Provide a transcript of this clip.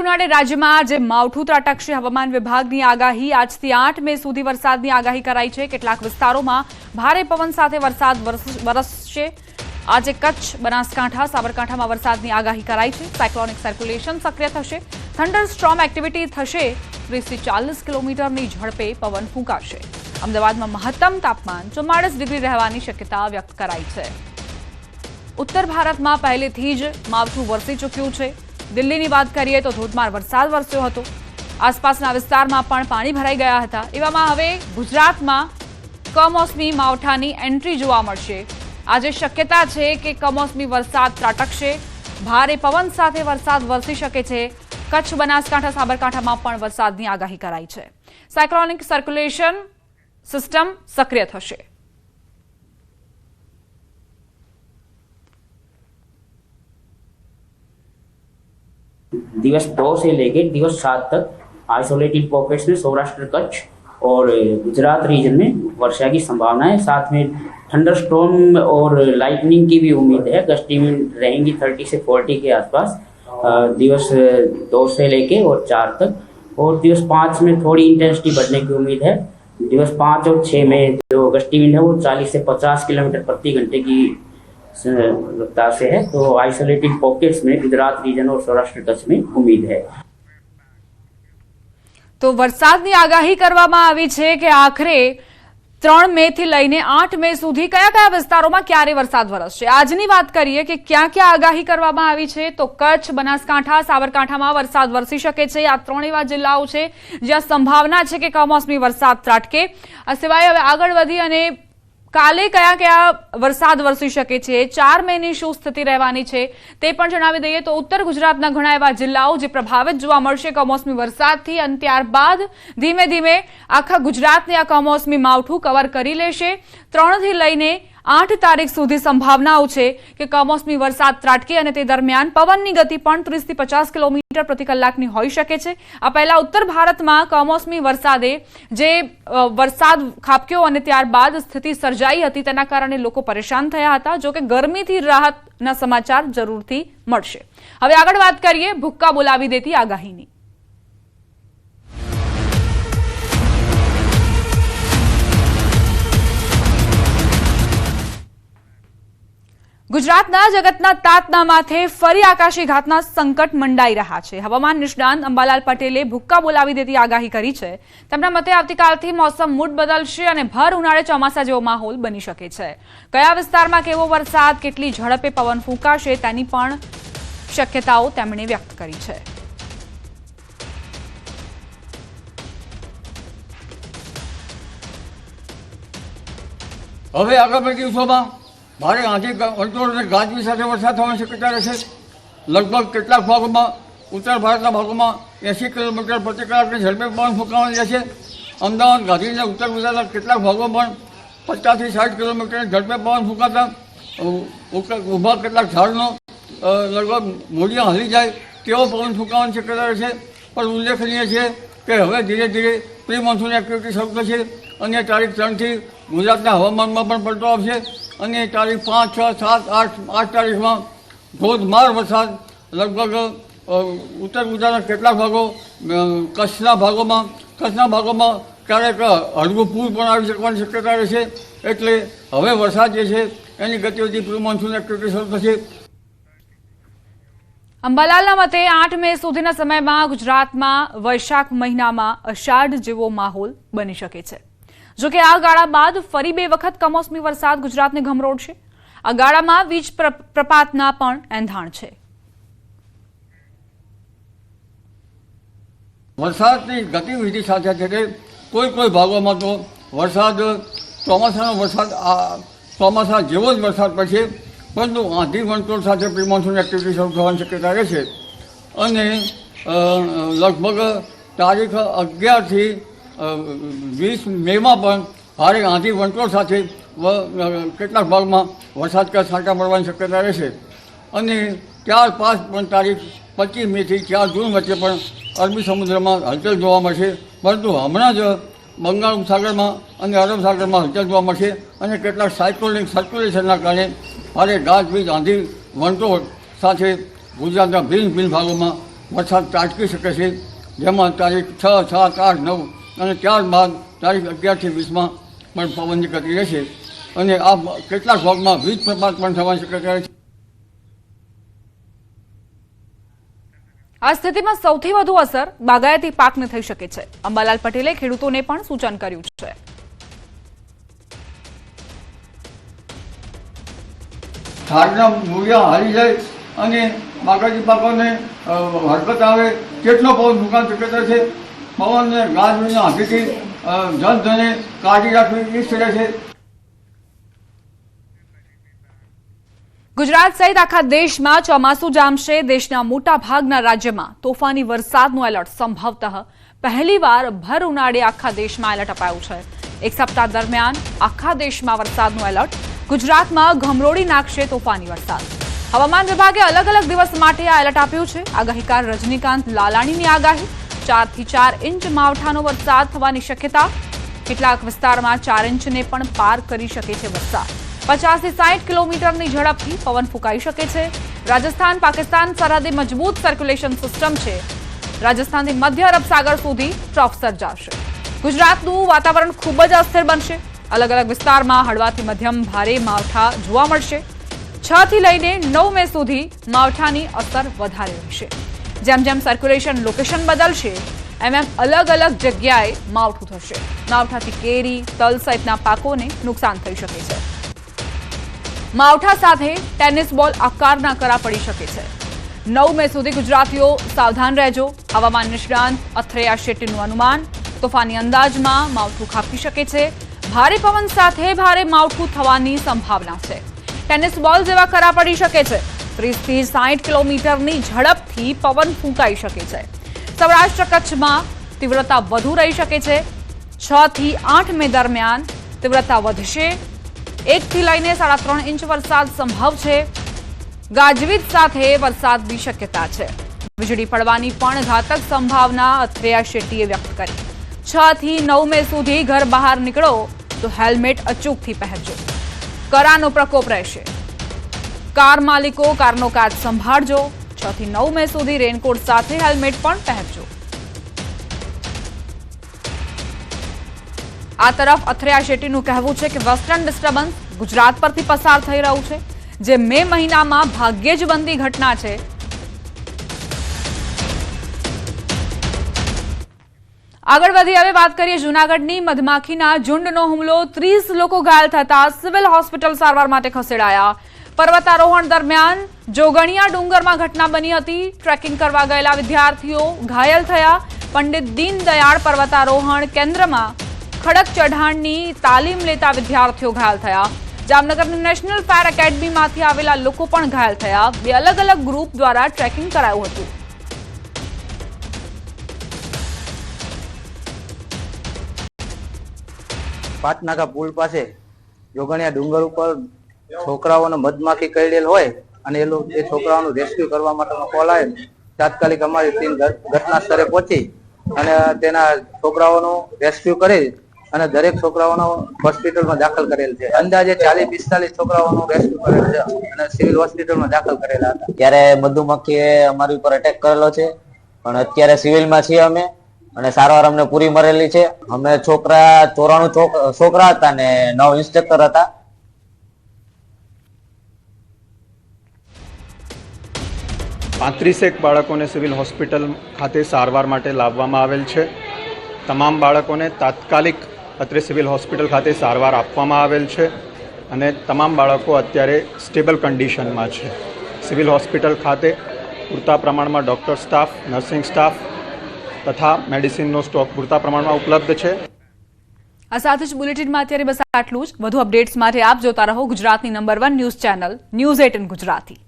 ઉનાળે રાજ્યમાં જે માવઠું ત્રાટકશે હવામાન વિભાગની આગાહી આજથી 8 મે સુધી વરસાદની આગાહી કરાઈ છે। કેટલાક વિસ્તારોમાં ભારે પવન સાથે વરસાદ વરસશે। આજે કચ્છ, બનાસકાંઠા, સાબરકાંઠામાં વરસાદની આગાહી કરાઈ છે। સાયક્લોનિક સર્ક્યુલેશન સક્રિય થશે। થંડર સ્ટ્રોમ એક્ટિવિટી થશે। 30 થી 40 કિલોમીટરની ઝડપે પવન ફૂંકાશે। અમદાવાદમાં મહત્તમ તાપમાન 44 ડિગ્રી રહેવાની શક્યતા વ્યક્ત કરાઈ છે। ઉત્તર ભારતમાં પહેલેથી જ માવઠું વરસી ચૂક્યું છે। દિલ્હીની વાત કરીએ તો ધોધમાર વરસાદ વરસ્યો હતો। આસપાસના વિસ્તારમાં પણ પાણી ભરાઈ ગયા હતા। એવામાં હવે ગુજરાતમાં કમોસમી માવઠાની એન્ટ્રી જોવા મળશે। આજે શક્યતા છે કે કમોસમી વરસાદ ત્રાટકશે। ભારે પવન સાથે વરસાદ વરસી શકે છે। કચ્છ, બનાસકાંઠા, સાબરકાંઠામાં પણ વરસાદની આગાહી કરાઈ છે। સાયક્લોનિક સર્ક્યુલેશન સિસ્ટમ સક્રિય થશે। दिवस 2 से लेकर दिवस 7 तक आइसोलेटेड पॉकेट्स में सौराष्ट्र, कच्छ और गुजरात रीजन में वर्षा की संभावना है। साथ में थंडर स्टॉर्म और लाइटनिंग की भी उम्मीद है। गस्टी में रहेंगी 30 से 40 के आसपास दिवस 2 से लेके और 4 तक। और दिवस 5 में थोड़ी इंटेंसिटी बढ़ने की उम्मीद है। दिवस 5 और 6 में जो गस्टी विंड है वो 40 से 50 किलोमीटर प्रति घंटे की रफ्तार से है। तो आइसोलेटेड पॉकेट्स में गुजरात रीजन और सौराष्ट्र कच्छ में उम्मीद है। तो वरसादनी आगाही करवामां आवी छे के आखरे 3 મે થી લઈને 8 મે સુધી કયા કયા વિસ્તારોમાં ક્યારે વરસાદ વરસશે। આજની વાત કરીએ કે ક્યાં ક્યાં આગાહી કરવામાં આવી છે તો કચ્છ, બનાસકાંઠા, સાબરકાંઠામાં વરસાદ વરસી શકે છે। આ 3 એવા જિલ્લાઓ છે જ્યાં સંભાવના છે કે કમોસમી વરસાદ ત્રાટકે। આ સિવાય હવે આગળ વધી અને કાલે કયા કયા વરસાદ વરસી શકે છે, 4 મેની શું સ્થિતિ રહેવાની છે તે પણ જણાવી દઈએ તો ઉત્તર ગુજરાતના ઘણા એવા જિલ્લાઓ જે પ્રભાવિત જોવા મળશે કમોસમી વરસાદથી અને ત્યારબાદ ધીમે ધીમે આખા ગુજરાતને આ કમોસમી માવઠું કવર કરી લેશે। 3 થી લઈને 8 તારીખ સુધી સંભાવનાઓ છે કે કમોસમી વરસાદ ત્રાટકે અને તે દરમિયાન પવનની ગતિ પણ 30 થી 50 કિલોમીટર પ્રતિ કલાકની હોઈ શકે છે। આ પહેલા ઉત્તર ભારતમાં કમોસમી વરસાદે જે વરસાદ ખાબક્યો અને ત્યારબાદ સ્થિતિ સર્જાઈ હતી તેના કારણે લોકો પરેશાન થયા હતા। જો કે ગરમીથી રાહતના સમાચાર જરૂરથી મળશે। હવે આગળ વાત કરીએ ભૂક્કા બોલાવી દેતી આગાહીની। ગુજરાતના જગતના તાતના માથે ફરી આકાશી ઘાતના સંકટ મંડાઈ રહ્યા છે। હવામાન નિષ્ણાંત અંબાલાલ પટેલે ભૂક્કા બોલાવી દેતી આગાહી કરી છે। તેમના મતે આવતીકાલથી મોસમ મૂડ બદલશે અને ભર ઉનાળે ચોમાસા જેવો માહોલ બની શકે છે। કયા વિસ્તારમાં કેવો વરસાદ, કેટલી ઝડપે પવન ફૂંકાશે તેની પણ શક્યતાઓ તેમણે વ્યક્ત કરી છે। હવે આગામી દિવસોમાં भारे आंधी वंटोळ અને ગાજવી સાથે વરસાદ થવાની શક્યતા રહેશે। લગભગ કેટલાક ભાગોમાં ઉત્તર ભારતના ભાગોમાં 80 કિલોમીટર પ્રતિ કલાકની ઝડપે પવન ફૂંકાવાની રહેશે। અમદાવાદ, ગાંધીનગર, ઉત્તર ગુજરાતના કેટલાક ભાગોમાં પણ 50 થી 60 કિલોમીટરની ઝડપે પવન ફૂંકાતા ઊભા કેટલાક ઝાડનો લગભગ મૂળિયા હલી જાય તેવો પવન ફૂંકાવાની શક્યતા રહેશે। પણ ઉલ્લેખનીય છે કે હવે ધીરે ધીરે પ્રી મોન્સૂન એક્ટિવિટી શરૂ થશે અને તારીખ 3 થી ગુજરાતના હવામાનમાં પણ પલટો આવશે અને તારીખ 5, 6, 7, 8 તારીખમાં ધોધમાર વરસાદ લગભગ ઉત્તર ગુજરાતના કેટલાક ભાગો, કચ્છના ભાગોમાં ક્યારેક હળવું પૂર પણ આવી શકવાની શક્યતા રહેશે। એટલે હવે વરસાદ જે છે એની ગતિવિધિ પ્રી મોન્સૂન એક્ટિવિટી શરૂ થશે। અંબાલાલના મતે 8 મે સુધીના સમયમાં ગુજરાતમાં વૈશાખ મહિનામાં અષાઢ જેવો માહોલ બની શકે છે। જો કે આ ગાળા બાદ ફરી 2 વખત કમોસમી વરસાદ ગુજરાતને ગમરોડશે। આ ગાળામાં વીજ પ્રપાતના પણ એંધાણ છે। વરસાદની ગતિવિધિ સાથે સાથે કોઈ ભાગોમાં તો વરસાદ ચોમાસા જેવો જ વરસાદ પડશે, પરંતુ આંધી વંટોળ સાથે પ્રી મોન્સૂન એક્ટિવિટી શરૂ થવાની શક્યતા રહેશે અને લગભગ તારીખ 11 થી 20 મેમાં પણ ભારે આંધી વંટોળ સાથે કેટલાક ભાગમાં વરસાદ કે છાંટા પડવાની શક્યતા રહેશે અને ત્યારબાદ પણ તારીખ 25 મે થી 4 જૂન વચ્ચે પણ અરબી સમુદ્રમાં હલચલ જોવા મળશે। પરંતુ હમણાં જ બંગાળ ઉપસાગરમાં અને અરબ સાગરમાં હલચલ જોવા મળશે અને કેટલાક સાયક્લોનિક સર્ક્યુલેશનના કારણે ભારે ગાજવીજ આંધી વંટોળ સાથે ગુજરાતના ભિન્ન ભાગોમાં વરસાદ ત્રાટકી શકે છે, જેમાં તારીખ 6, 7, 8, 9 અને ત્યારબાદ તારીખ 11 થી 20 પણ પવનની ગતિ રહેશે અને આ કેટલાક ભાગમાં વીજપ્રપાત પણ થવાની શક્યતા છે. આ સ્થિતિમાં સૌથી વધુ અસર બાગાયતી પાકને થઈ શકે છે. અંબાલાલ પટેલે ખેડૂતોને પણ સૂચન કર્યું છે. ઝાડના મૂળિયા હારી જાય અને બાગાયતી પાકોને હરકત આવે કેટલો પવન ફૂંકાવાની શક્યતા છે. પવનને ગાજવીજના હાથીથી જનધને કાઢી રાખવી એ શક્ય છે. ગુજરાત સહિત આખા દેશમાં ચોમાસું જામશે. દેશના મોટા ભાગના રાજ્યમાં તોફાની વરસાદનું એલર્ટ સંભવતઃ પહેલીવાર ભર ઉનાળે આખા દેશમાં એલર્ટ અપાયું છે. એક સપ્તાહ દરમિયાન આખા દેશમાં વરસાદનું એલર્ટ. ગુજરાતમાં ઘમરોડી નાખશે તોફાની વરસાદ. હવામાન વિભાગે અલગ અલગ દિવસ માટે આ એલર્ટ આપ્યું છે. આગાહીકાર રજનીકાંત લાલાણીની આગાહી. 4 થી 4 ઇંચ માવઠાનો વરસાદ થવાની શક્યતા. કેટલાક વિસ્તારમાં 4 ઇંચને પણ પાર કરી શકે છે વરસાદ. 50 થી 60 કિલોમીટરની ઝડપથી પવન ફૂંકાઈ શકે છે. રાજસ્થાન પાકિસ્તાન સરહદે મજબૂત સર્ક્યુલેશન સિસ્ટમ છે. રાજસ્થાનથી મધ્ય અરબ સાગર સુધી ટ્રફ સર્જાશે. ગુજરાતનું વાતાવરણ ખૂબ જ અસ્થિર બનશે. અલગ અલગ વિસ્તારમાં હળવાથી મધ્યમ ભારે માવઠા જોવા મળશે. 6 થી લઈને 9 મે સુધી માવઠાની અસર વધારે રહેશે. જેમ જેમ સર્ક્યુલેશન લોકેશન બદલશે એમ અલગ અલગ જગ્યાએ માવઠું થશે. માવઠાથી કેરી, તલ સહિતના પાકોને નુકસાન થઈ શકે છે. માવઠા સાથે ટેનિસ બોલ આકારના કરા પડી શકે છે. 9 મે સુધી ગુજરાતીઓ સાવધાન રહેજો. હવામાન નિષ્ણાંત અથ્રેયા શેટ્ટીનું અનુમાન. તોફાની અંદાજમાં માવઠું ખાબકી શકે છે. ભારે પવન સાથે ભારે માવઠું થવાની સંભાવના છે. ટેનિસ બોલ જેવા કરા પડી શકે છે. 30 થી 60 કિલોમીટરની ઝડપથી પવન ફૂંકાઈ શકે છે. સૌરાષ્ટ્ર કચ્છમાં તીવ્રતા વધુ રહી શકે છે. 6 થી 8 મે દરમિયાન તીવ્રતા વધશે. 1 થી લઈને 3.5 ઇંચ વરસાદ સંભવ છે. ગાજવીજ સાથે વરસાદની શક્યતા છે. વીજળી પડવાની પણ ઘાતક સંભાવના અથ્રેયા શેટ્ટીએ વ્યક્ત કરી. 6 થી 9 મે સુધી ઘર બહાર નીકળો તો હેલ્મેટ અચૂકથી પહેરજો. કરાનો પ્રકોપ રહેશે. કાર માલિકો કારનો કાચ સંભાળજો. 6 થી 9 મે સુધી રેનકોટ સાથે હેલ્મેટ પણ પહેરજો. આ તરફ અથ્રેયા શેટ્ટીનું કહેવું છે કે વેસ્ટર્ન ડિસ્ટર્બન્સ ગુજરાત પરથી પસાર થઈ રહ્યું છે, જે મે મહિનામાં ભાગ્યે જ બનતી ઘટના છે. આગળ વધી હવે વાત કરીએ જૂનાગઢની. મધમાખીના ઝુંડનો હુમલો, 30 લોકો ઘાયલ થતા સિવિલ હોસ્પિટલ સારવાર માટે ખસેડાયા. પર્વતારોહણ દરમિયાન જોગણિયા ડુંગરમાં ઘટના બની હતી. ટ્રેકિંગ કરવા ગયેલા વિદ્યાર્થીઓ ઘાયલ થયા. પંડિત દીનદયાળ પર્વતારોહણ કેન્દ્રમાં ખડક ચઢાણની તાલીમ લેતા વિદ્યાર્થીઓ ઘાયલ થયા. જામનગરની નેશનલ ફાયર એકેડમીમાંથી આવેલા લોકો પણ ઘાયલ થયા. 2 અલગ અલગ ગ્રુપ દ્વારા ટ્રેકિંગ કરાયું હતું. પાટનાકા પુલ પાસે જોગણિયા ડુંગર ઉપર છોકરાઓને મધમાખી કરડેલ હોય અને એ છોકરાઓનું રેસ્ક્યુ કરવા માટેનો કોલ આવે. તાત્કાલિક અમારી ટીમ ઘટના સ્થળે પહોંચી અને તેના છોકરાઓનું રેસ્ક્યુ કરી અને દરેક છોકરાઓનો હોસ્પિટલમાં દાખલ કરેલ છે. અંદાજે 40-45 છોકરાઓનું રેસ્ક્યુ કરેલ છે અને સિવિલ હોસ્પિટલમાં દાખલ કરેલા હતા. ત્યારે મધુમક્ખીએ અમારી ઉપર અટેક કરેલો છે, પણ અત્યારે સિવિલમાં છીએ અમે અને સારવાર અમને પૂરી મળેલી છે. અમે 94 છોકરા હતા ને 9 ઇન્સ્ટ્રક્ટર હતા. પાંત્રીસેક બાળકોને સિવિલ હોસ્પિટલ ખાતે સારવાર માટે લાવવામાં આવેલ છે. તમામ બાળકોને તાત્કાલિક અત્રે સિવિલ હોસ્પિટલ ખાતે સારવાર આપવામાં આવેલ છે અને તમામ બાળકો અત્યારે સ્ટેબલ કન્ડિશનમાં છે. સિવિલ હોસ્પિટલ ખાતે પૂરતા પ્રમાણમાં ડૉક્ટર સ્ટાફ, નર્સિંગ સ્ટાફ તથા મેડિસિનનો સ્ટોક પૂરતા પ્રમાણમાં ઉપલબ્ધ છે. આ સાથે જ બુલેટિનમાં અત્યારે બસ આટલું જ. વધુ અપડેટ્સ માટે આપ જોતા રહો ગુજરાતની number 1 news channel news 18 Gujarati.